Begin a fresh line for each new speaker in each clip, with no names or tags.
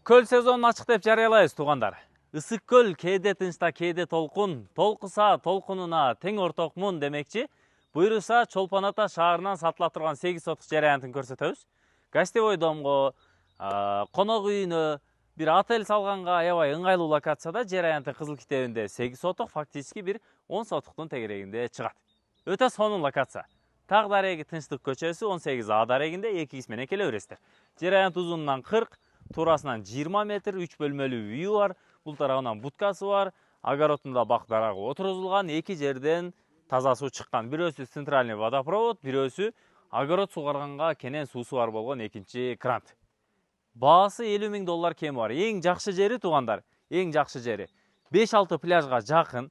Көл сезонун ачык деп жарыялайбыз туугандар. Ысык көл кээде тынчта, кээде толкун, толкуса толкунуна тең ортокмун демекчи. Буйруса Чолпон Ата шаарынан сатыла турган 8 сотук жер аянтын көрсөтөбүз. Гостевой домго, конок үйүнө, бир отель салганга аябай ыңгайлуу локацияда жер аянтын кызыл китебинде 8 сотук, фактически бир 10 сотуктун тегерегинде чыгат. Өтө сонун локация. Так дареги Тынчтык көчөсү 18А дарегинде 2 менен келе бересиздер. Жер аянт узунунан 40, турасынан 20 метр, 3 бөлмөлүү үйү бар. Бул тарабынан будкасы бар. Огородунда бак дарагы отурузулган, 2 жерден таза суу чыккан. Бирөөсү центральный водопровод, бирөөсү огород сугарганга кенен суусу бар болгон экинчи крант. Баасы $50.000 кеми бар. Эң жакшы жери туугандар, эң жакшы жери 5-6 пляжга жакын,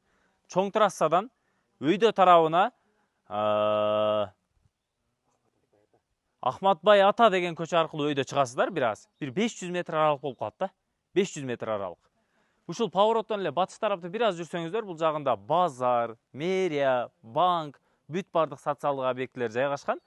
чоң трассадан өйдө тарабына Ахматбай Ата деген көчө аркылуу өйдө чыгасыздар бир аз. Бир 500 метр аралык болуп калат да. 500 метр аралык. Ушул повороттон эле батыш тарапты бир аз жүрсөңүздөр, бул жагында базар, мэрия, банк, бүт бардык социалдык объектилер жайгашкан.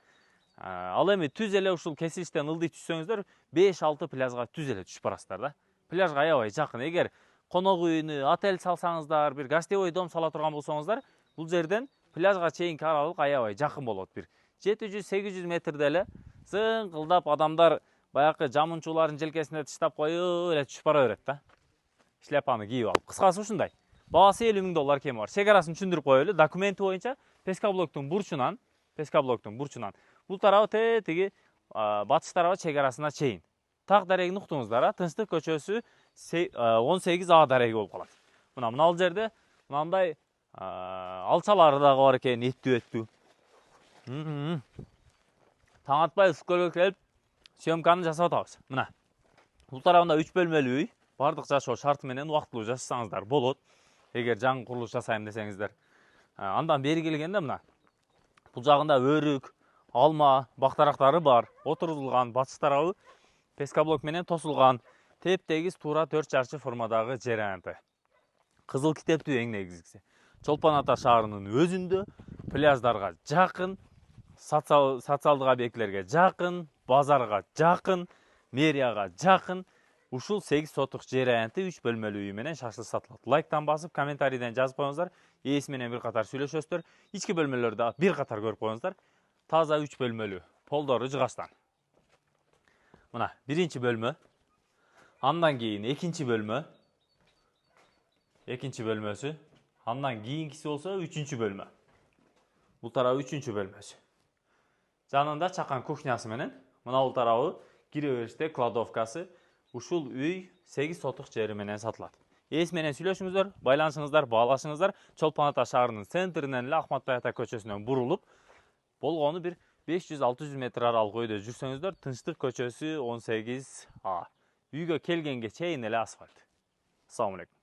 Ал эми түз эле ушул кесилиштен ылдый түшсөңүздөр, 5-6 пляжга түз эле түшүп барасыздар да. Пляжга аябай жакын. Эгер конок үйүнү, отель салсаңыздар, бир гостевой дом сала турган болсоңуздар, бул жерден пляжга чейинки аралык аябай жакын болот. Бир 700-800 метрде эле зыңкылдап адамдар баякы жамунчулардын желкесинде тыштап коюп эле түшүп бара берет да. Шляпаны кийип алып. Кыскасы ушундай. Баасы $50.000 кеми бар. Чегарасын түшүндүрүп коелу. Документи боюнча Пескоблоктун бурчунан, бул тарабы тиги батыш тарабы чегарасына чейин. Так дарегин уктуңуздар, Тынчтык көчөсү 18А дареги болуп калат. Мына жерде мындай алчалары дагы бар экен, эттүү. Таң атпай ысык көлгө келип съемканы жасап атабыз. Мына. Бул тарабында 3 бөлмөлүү үй. Бардык жашоо шарты менен убактылуу жашасаңыздар болот. Эгер жаңы курулуш жасайм десеңиздер. Андан бери келгенде мына. Бул жагында өрүк, алма, бактарактары бар. Отурулган батыш тарабы пескоблок менен тосулган. Теп-тегиз туура 4 чарчы формадагы жер аянты. Кызыл китептүү эң негизгиси. Чолпон Ата шаарынын өзүндө, пляждарга жакын, социалдык объектилерге жакын, базарга жакын, мэрияга жакын. Ушул 8 сотук жер аянты 3 бөлмөлүү үй менен шашлык сатылат. Лайктан басып, комментарийден жазып коюңуздар. Ээси менен бир катар сүйлөшөсүздөр. Ички бөлмөлөрдө бир катар көрүп коюңуздар. Таза 3 бөлмөлүү, полдору жыгачтан. Мына, биринчи бөлмө. Андан кийин экинчи бөлмө. Экинчи бөлмөсү. Андан кийинкиси болсо 3-чү бөлмө. Бул тарабы 3-чү бөлмөсү. Жанында чакан кухнясы менен, мына бул тарабы кире бериште кладовкасы. Ушул үй 8 сотук жери менен сатылат. Ээси менен сүйлөшүңүздөр, байланышыңыздар, баалашыңыздар. Чолпон Ата шаарынын центринен эле Ахматбай Ата көчөсүнөн бурулуп, болгону бир 500-600 метр аралык өйдө жүрсөңүздөр, Тынчтык көчөсү 18А. Үйгө келгенге чейин эле асфальт. Assalamu alaikum.